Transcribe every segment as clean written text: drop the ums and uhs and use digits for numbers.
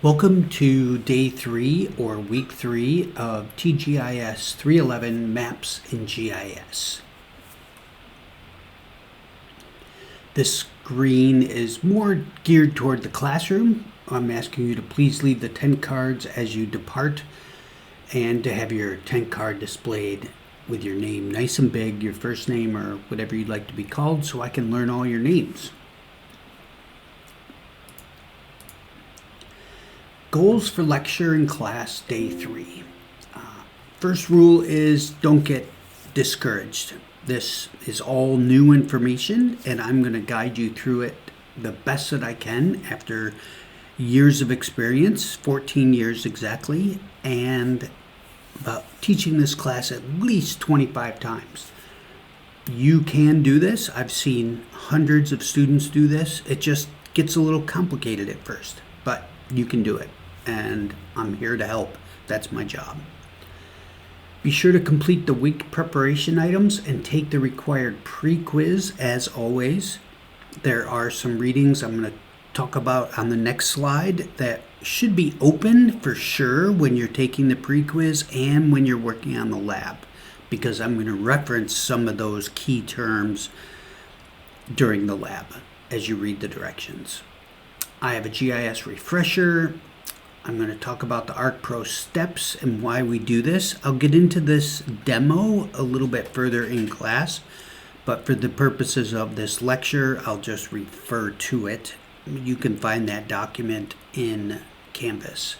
Welcome to day 3 or week 3 of TGIS 311 Maps in GIS. This screen is more geared toward the classroom. I'm asking you to please leave the 10 cards as you depart and to have your 10 card displayed with your name nice and big, your first name or whatever you'd like to be called, so I can learn all your names. Goals for lecture in class day 3. First rule is don't get discouraged. This is all new information and I'm going to guide you through it the best that I can after years of experience, 14 years exactly, and about teaching this class at least 25 times. You can do this. I've seen hundreds of students do this. It just gets a little complicated at first, but you can do it. And I'm here to help. That's my job. Be sure to complete the week preparation items and take the required pre-quiz as always. There are some readings I'm going to talk about on the next slide that should be open for sure when you're taking the pre-quiz and when you're working on the lab, because I'm going to reference some of those key terms during the lab as you read the directions. I have a GIS refresher. I'm going to talk about the ArcPro steps and why we do this. I'll get into this demo a little bit further in class, but for the purposes of this lecture, I'll just refer to it. You can find that document in Canvas,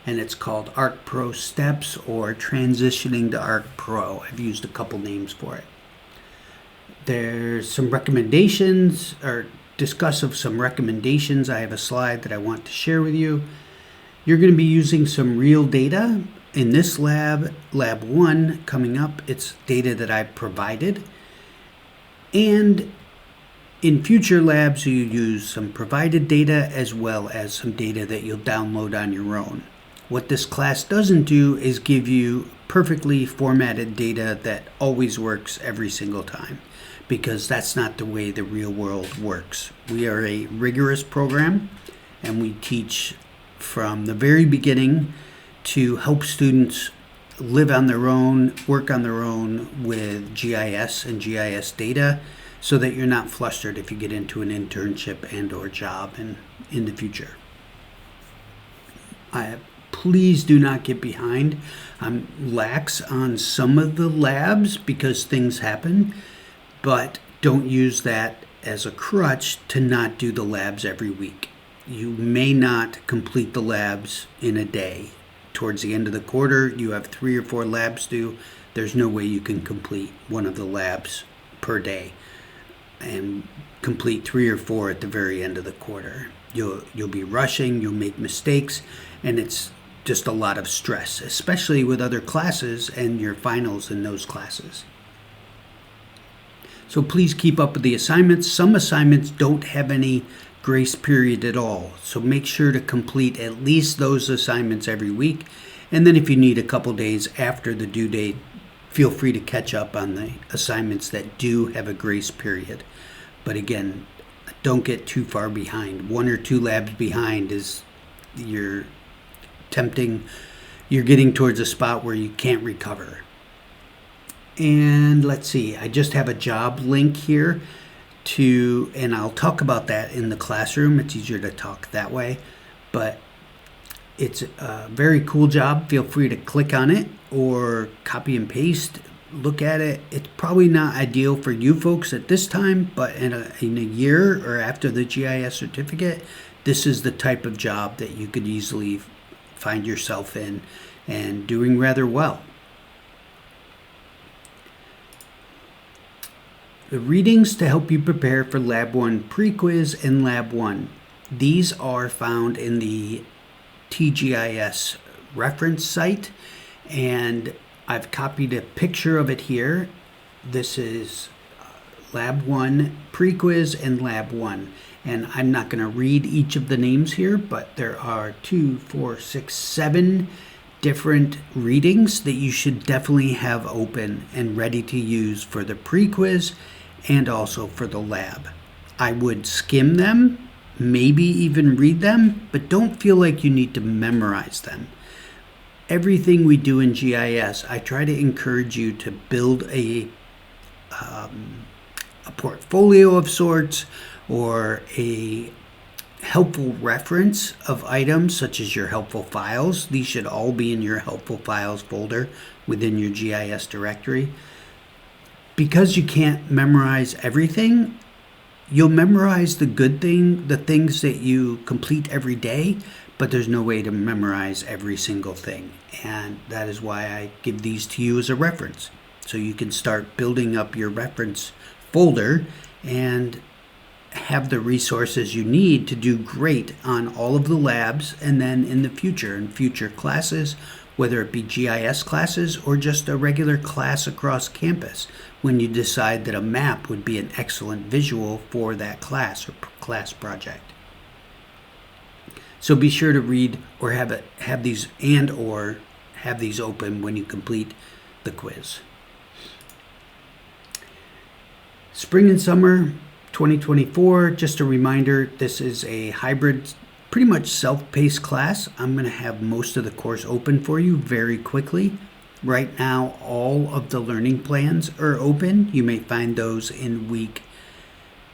and it's called ArcPro Steps or Transitioning to ArcPro. I've used a couple names for it. There's some recommendations or discuss of some recommendations. I have a slide that I want to share with you. You're going to be using some real data. In this lab, lab 1 coming up, it's data that I provided. And in future labs, you use some provided data as well as some data that you'll download on your own. What this class doesn't do is give you perfectly formatted data that always works every single time, because that's not the way the real world works. We are a rigorous program and we teach from the very beginning to help students live on their own, work on their own with GIS and GIS data, so that you're not flustered if you get into an internship and or job in the future. Please do not get behind. I'm lax on some of the labs because things happen, but don't use that as a crutch to not do the labs every week. You may not complete the labs in a day. Towards the end of the quarter, you have 3 or 4 labs due. There's no way you can complete one of the labs per day and complete 3 or 4 at the very end of the quarter. You'll be rushing, you'll make mistakes, and it's just a lot of stress, especially with other classes and your finals in those classes. So please keep up with the assignments. Some assignments don't have any grace period at all, so make sure to complete at least those assignments every week, and then if you need a couple days after the due date, feel free to catch up on the assignments that do have a grace period. But again, don't get too far behind. 1 or 2 labs behind is you're getting towards a spot where you can't recover. And let's see, I just have a job link here and I'll talk about that in the classroom. It's easier to talk that way, but it's a very cool job. Feel free to click on it or copy and paste, look at it. It's probably not ideal for you folks at this time, but in a year or after the GIS certificate, this is the type of job that you could easily find yourself in and doing rather well. The readings to help you prepare for Lab 1 pre-quiz and Lab 1. These are found in the TGIS reference site, and I've copied a picture of it here. This is Lab 1 pre-quiz and Lab 1. And I'm not going to read each of the names here, but there are 2, 4, 6, 7 different readings that you should definitely have open and ready to use for the pre-quiz and also for the lab. I would skim them maybe even read them, but don't feel like you need to memorize them. Everything we do in GIS, I try to encourage you to build a portfolio of sorts, or a helpful reference of items such as your helpful files. These should all be in your helpful files folder within your GIS directory. Because you can't memorize everything, you'll memorize the things that you complete every day, but there's no way to memorize every single thing. And that is why I give these to you as a reference. So you can start building up your reference folder and have the resources you need to do great on all of the labs, and then in future classes, whether it be GIS classes or just a regular class across campus, when you decide that a map would be an excellent visual for that class or class project. So be sure to read or have these open when you complete the quiz. Spring and summer 2024, just a reminder, this is a hybrid, pretty much self-paced class. I'm going to have most of the course open for you very quickly. Right now, all of the learning plans are open. You may find those in week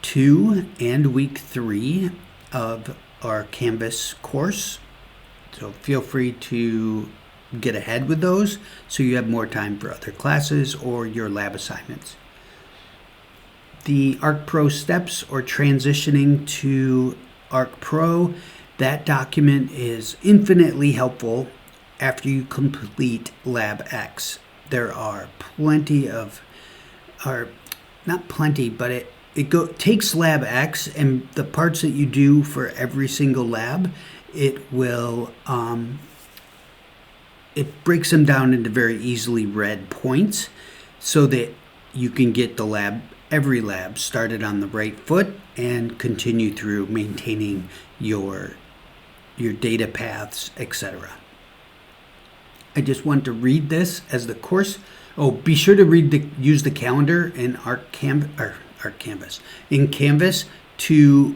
2 and week 3 of our Canvas course. So feel free to get ahead with those so you have more time for other classes or your lab assignments. The ArcPro steps, or transitioning to ArcPro, that document is infinitely helpful after you complete Lab X. There are takes Lab X, and the parts that you do for every single lab, it breaks them down into very easily read points so that you can get every lab started on the right foot and continue through maintaining your data paths, etc. I just want to read this as the course. Oh, be sure to use the calendar in Canvas to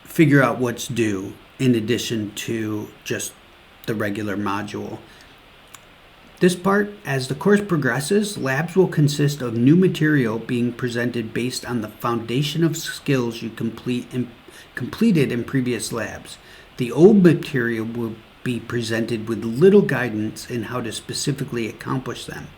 figure out what's due, in addition to just the regular module. This part, as the course progresses, labs will consist of new material being presented based on the foundation of skills you completed in previous labs. The old material will be presented with little guidance in how to specifically accomplish them.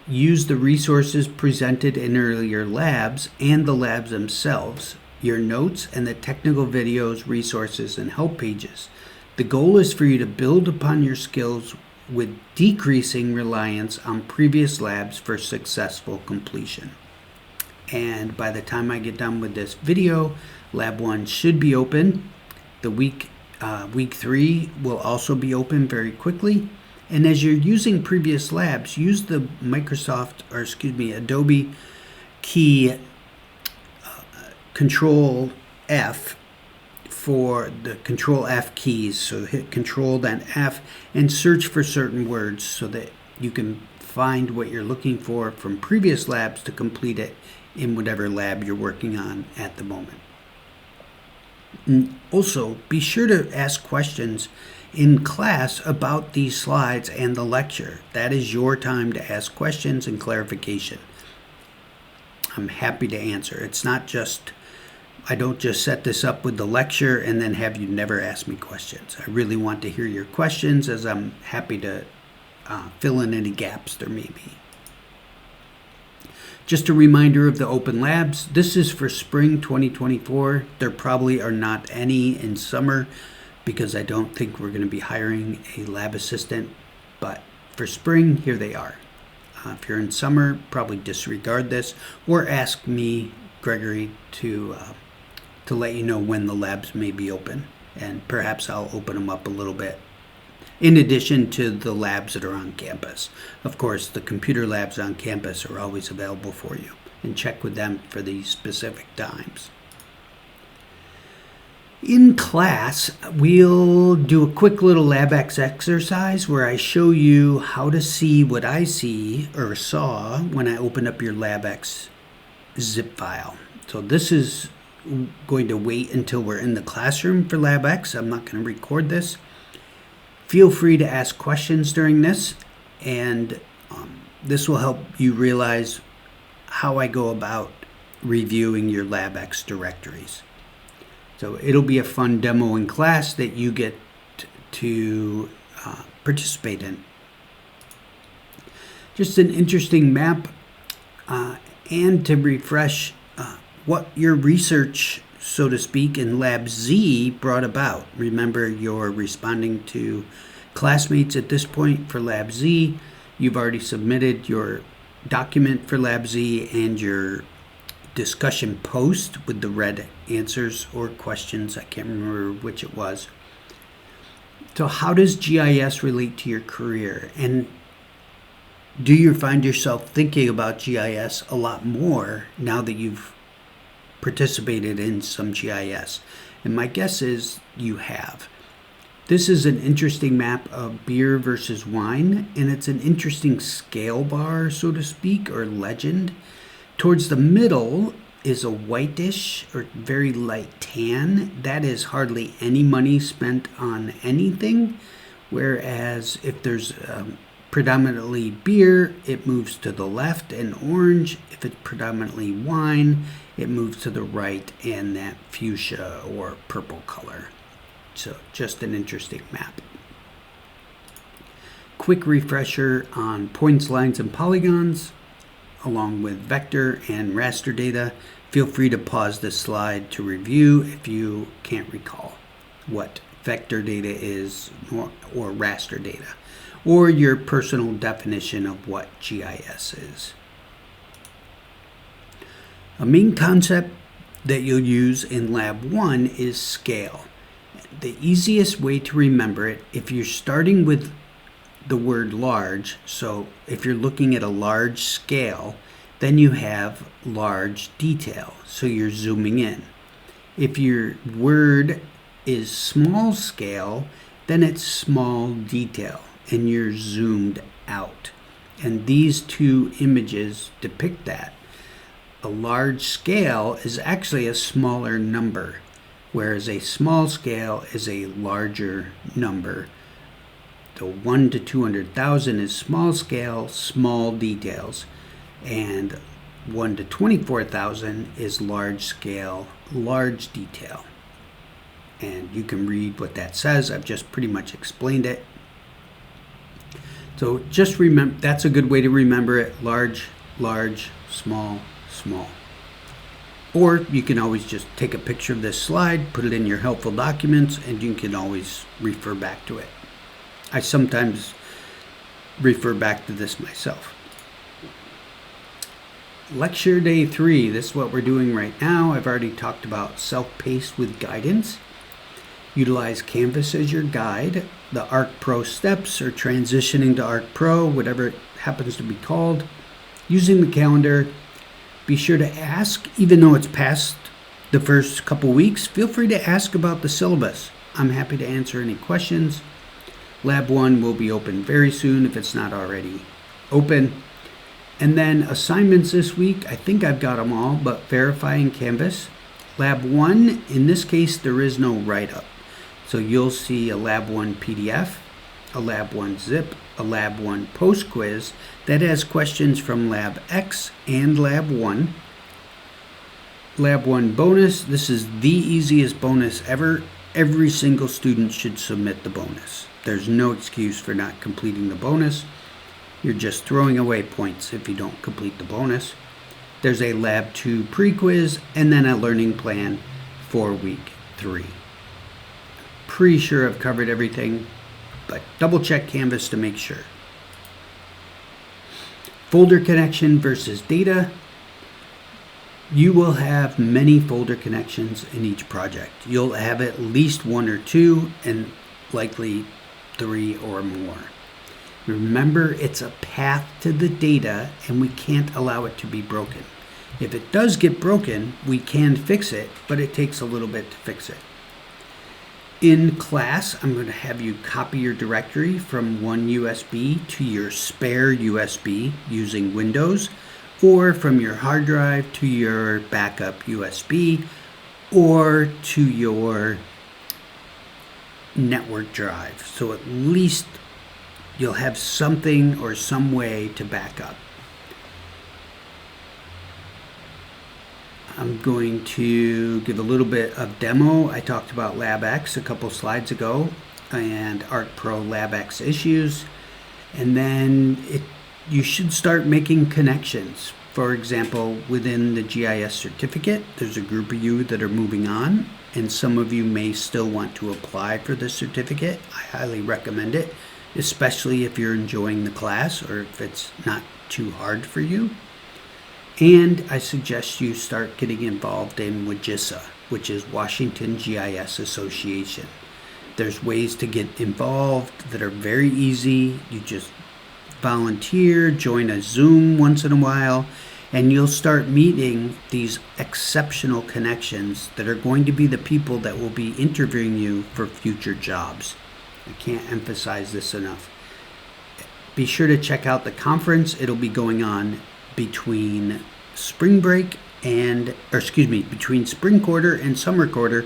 Use the resources presented in earlier labs and the labs themselves, your notes, and the technical videos, resources, and help pages. The goal is for you to build upon your skills with decreasing reliance on previous labs for successful completion. And by the time I get done with this video, Lab 1 should be open. The week 3 will also be open very quickly. And as you're using previous labs, use the Adobe key Control F for the Control F keys. So hit Control then F and search for certain words so that you can find what you're looking for from previous labs to complete it in whatever lab you're working on at the moment. And also, be sure to ask questions in class about these slides and the lecture. That is your time to ask questions and clarification. I'm happy to answer. It's not just, I don't just set this up with the lecture and then have you never ask me questions. I really want to hear your questions, as I'm happy to fill in any gaps there may be. Just a reminder of the open labs. This is for spring 2024. There probably are not any in summer because I don't think we're going to be hiring a lab assistant. But for spring, here they are. If you're in summer, probably disregard this or ask me, Gregory, to let you know when the labs may be open. And perhaps I'll open them up a little bit, in addition to the labs that are on campus. Of course, the computer labs on campus are always available for you, and check with them for these specific times. In class, we'll do a quick little LabX exercise where I show you how to see what I see or saw when I open up your LabX zip file. So this is going to wait until we're in the classroom for Lab X. I'm not going to record this. Feel free to ask questions during this, and this will help you realize how I go about reviewing your Lab X directories. So it'll be a fun demo in class that you get to participate in. Just an interesting map, and to refresh what your research, so to speak, in Lab Z brought about. Remember, you're responding to classmates at this point for Lab Z. You've already submitted your document for Lab Z and your discussion post with the red answers or questions. I can't remember which it was. So how does GIS relate to your career? And do you find yourself thinking about GIS a lot more now that you've participated in some GIS? And my guess is you have. This is an interesting map of beer versus wine, and it's an interesting scale bar, so to speak, or legend. Towards the middle is a whitish or very light tan. That is hardly any money spent on anything, whereas if there's predominantly beer, it moves to the left and orange. If it's predominantly wine, it moves to the right and that fuchsia or purple color. So just an interesting map. Quick refresher on points, lines, and polygons, along with vector and raster data. Feel free to pause this slide to review if you can't recall what vector data is or raster data, or your personal definition of what GIS is. A main concept that you'll use in Lab 1 is scale. The easiest way to remember it, if you're starting with the word large, so if you're looking at a large scale, then you have large detail, so you're zooming in. If your word is small scale, then it's small detail, and you're zoomed out. And these two images depict that. A large scale is actually a smaller number, whereas a small scale is a larger number. The 1 to 200,000 is small scale, small details, and 1 to 24,000 is large scale, large detail. And you can read what that says. I've just pretty much explained it. So just remember, that's a good way to remember it. Large, large, small, small. Or you can always just take a picture of this slide, put it in your helpful documents, and you can always refer back to it. I sometimes refer back to this myself. Lecture day 3, this is what we're doing right now. I've already talked about self-paced with guidance. Utilize Canvas as your guide. The Arc Pro steps or transitioning to Arc Pro, whatever it happens to be called. Using the calendar. Be sure to ask, even though it's past the first couple weeks, feel free to ask about the syllabus. I'm happy to answer any questions. Lab 1 will be open very soon if it's not already open. And then assignments this week, I think I've got them all, but verifying Canvas. Lab 1, in this case, there is no write-up. So you'll see a Lab 1 PDF, a Lab 1 zip, a Lab 1 post quiz that has questions from Lab X and Lab 1. Lab 1 bonus, this is the easiest bonus ever. Every single student should submit the bonus. There's no excuse for not completing the bonus. You're just throwing away points if you don't complete the bonus. There's a Lab 2 pre-quiz and then a learning plan for week 3. Pretty sure I've covered everything, but double check Canvas to make sure. Folder connection versus data. You will have many folder connections in each project. You'll have at least 1 or 2 and likely 3 or more. Remember, it's a path to the data and we can't allow it to be broken. If it does get broken, we can fix it, but it takes a little bit to fix it. In class, I'm going to have you copy your directory from one USB to your spare USB using Windows, or from your hard drive to your backup USB, or to your network drive. So at least you'll have something or some way to back up. I'm going to give a little bit of demo. I talked about LabX a couple slides ago and ArcPro LabX issues. And then you should start making connections. For example, within the GIS certificate, there's a group of you that are moving on, and some of you may still want to apply for the certificate. I highly recommend it, especially if you're enjoying the class or if it's not too hard for you. And I suggest you start getting involved in WGISA, which is Washington GIS Association. There's ways to get involved that are very easy. You just volunteer, join a Zoom once in a while, and you'll start meeting these exceptional connections that are going to be the people that will be interviewing you for future jobs. I can't emphasize this enough. Be sure to check out the conference. It'll be going on between spring break between spring quarter and summer quarter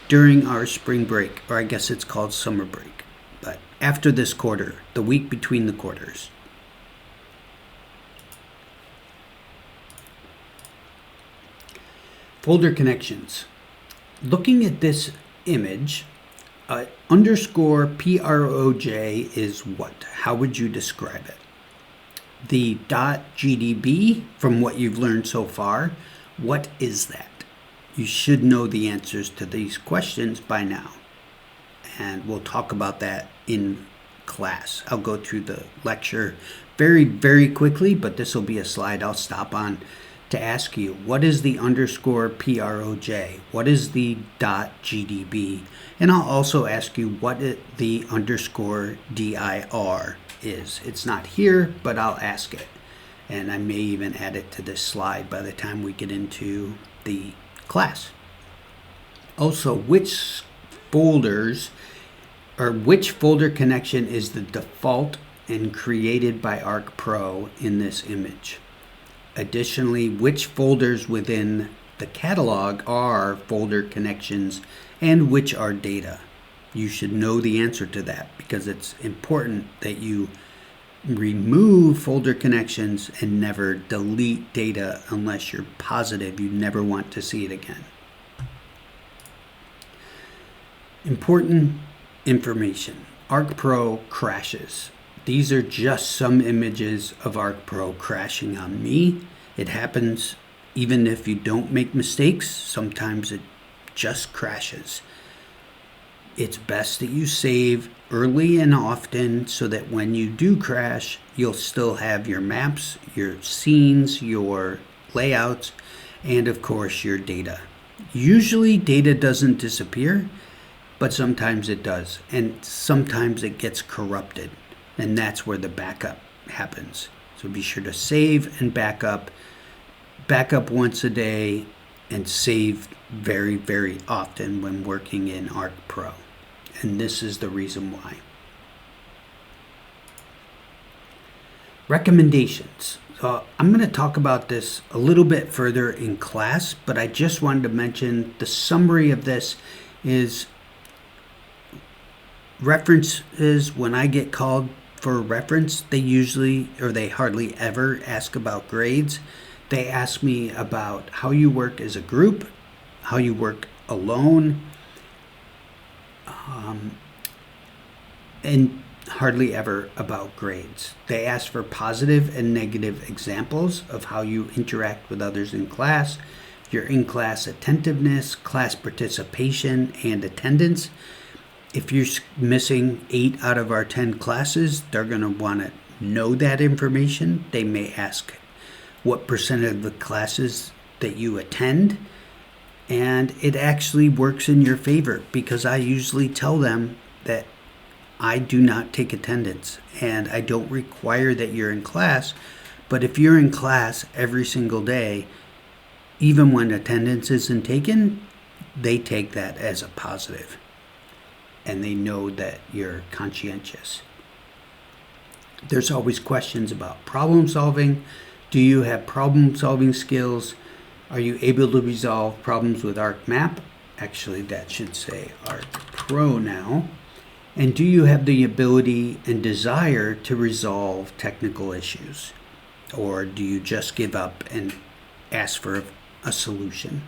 during our spring break, or I guess it's called summer break. But after this quarter, the week between the quarters. Folder connections. Looking at this image, underscore PROJ is what? How would you describe it? The .gdb, from what you've learned so far, what is that? You should know the answers to these questions by now. And we'll talk about that in class. I'll go through the lecture very, very quickly, but this will be a slide I'll stop on to ask you, what is the underscore PROJ? What is the .gdb? And I'll also ask you what the underscore DIR is. It's not here, but I'll ask it. And I may even add it to this slide by the time we get into the class. Also, which folder connection is the default and created by ArcPro in this image? Additionally, which folders within the catalog are folder connections and which are data? You should know the answer to that because it's important that you remove folder connections and never delete data unless you're positive you never want to see it again. Important information. ArcPro crashes. These are just some images of ArcPro crashing on me. It happens even if you don't make mistakes. Sometimes it just crashes. It's best that you save early and often so that when you do crash, you'll still have your maps, your scenes, your layouts, and of course your data. Usually data doesn't disappear, but sometimes it does, and sometimes it gets corrupted, and that's where the backup happens. So be sure to save and back up once a day, and save very, very often when working in ArcPro. And this is the reason why. Recommendations. So I'm going to talk about this a little bit further in class, but I just wanted to mention the summary of this is references. When I get called for a reference, they hardly ever ask about grades. They ask me about how you work as a group, how you work alone, and hardly ever about grades. They ask for positive and negative examples of how you interact with others in class, your in-class attentiveness, class participation, and attendance. If you're missing 8 out of our 10 classes, they're going to want to know that information. They may ask what percent of the classes that you attend, and it actually works in your favor because I usually tell them that I do not take attendance and I don't require that you're in class, but if you're in class every single day, even when attendance isn't taken, they take that as a positive and they know that you're conscientious. There's always questions about problem solving. Do you have problem solving skills? Are you able to resolve problems with ArcMap? Actually, that should say Art Pro now. And do you have the ability and desire to resolve technical issues? Or do you just give up and ask for a solution?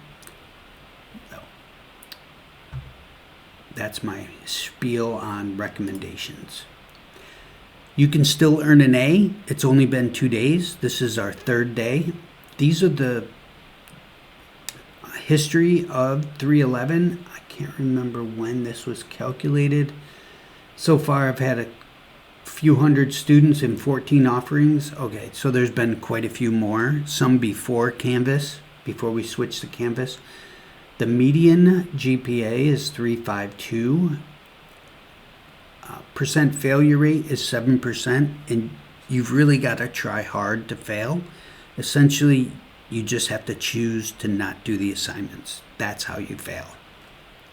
No. That's my spiel on recommendations. You can still earn an A. It's only been 2 days. This is our 3rd day. These are the history of 311. I can't remember when this was calculated. So far, I've had a few hundred students and 14 offerings. Okay, so there's been quite a few more, some before Canvas, before we switched to Canvas. The median GPA is 352. Percent failure rate is 7%, and you've really got to try hard to fail. Essentially, you just have to choose to not do the assignments. That's how you fail.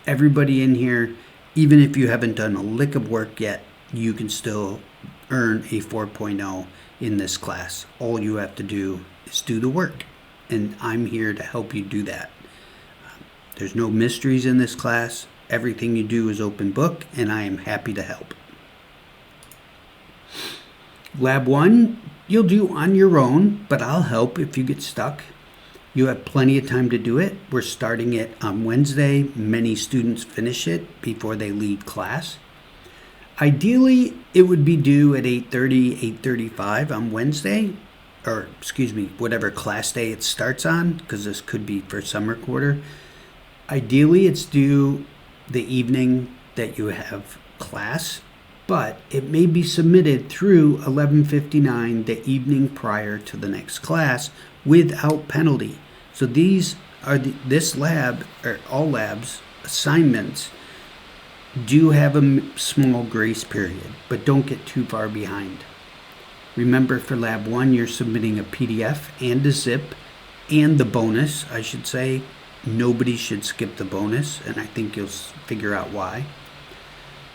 Everybody in here, even if you haven't done a lick of work yet, you can still earn a 4.0 in this class. All you have to do is do the work, and I'm here to help you do that. There's no mysteries in this class. Everything you do is open book, and I am happy to help. Lab 1, you'll do on your own, but I'll help if you get stuck. You have plenty of time to do it. We're starting it on Wednesday. Many students finish it before they leave class. Ideally, it would be due at 8:30, 8:35 on Wednesday, or excuse me, whatever class day it starts on, because this could be for summer quarter. Ideally, it's due the evening that you have class, but it may be submitted through 11:59 the evening prior to the next class without penalty. So these are this lab, or all labs, assignments do have a small grace period, but don't get too far behind. Remember, for Lab 1, you're submitting a PDF and a zip, and the bonus, I should say. Nobody should skip the bonus, and I think you'll figure out why.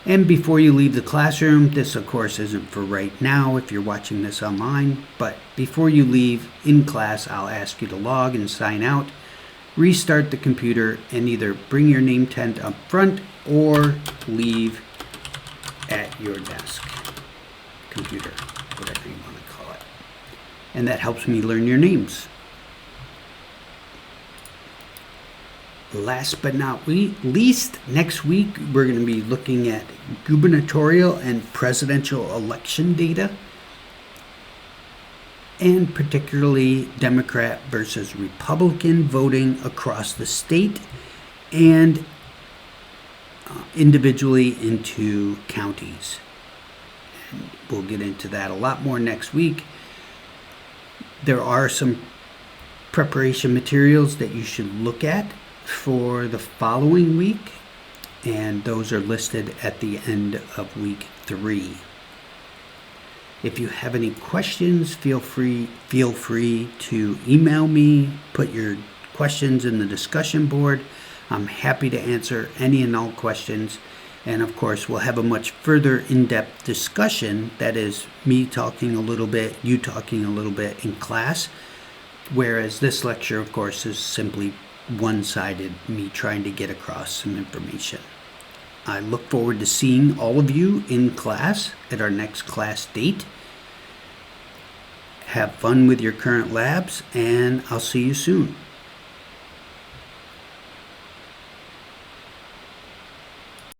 And before you leave the classroom, this of course isn't for right now if you're watching this online, but before you leave in class, I'll ask you to log and sign out, restart the computer, and either bring your name tent up front or leave at your desk, computer, whatever you want to call it. And that helps me learn your names. Last but not least, next week we're going to be looking at gubernatorial and presidential election data, and particularly Democrat versus Republican voting across the state and individually into counties. And we'll get into that a lot more next week. There are some preparation materials that you should look at for the following week, and those are listed at the end of week 3. If you have any questions, feel free to email me, put your questions in the discussion board. I'm happy to answer any and all questions, and of course we'll have a much further in-depth discussion, that is me talking a little bit, you talking a little bit in class, whereas this lecture of course is simply one-sided, me trying to get across some information. I look forward to seeing all of you in class at our next class date. Have fun with your current labs, and I'll see you soon.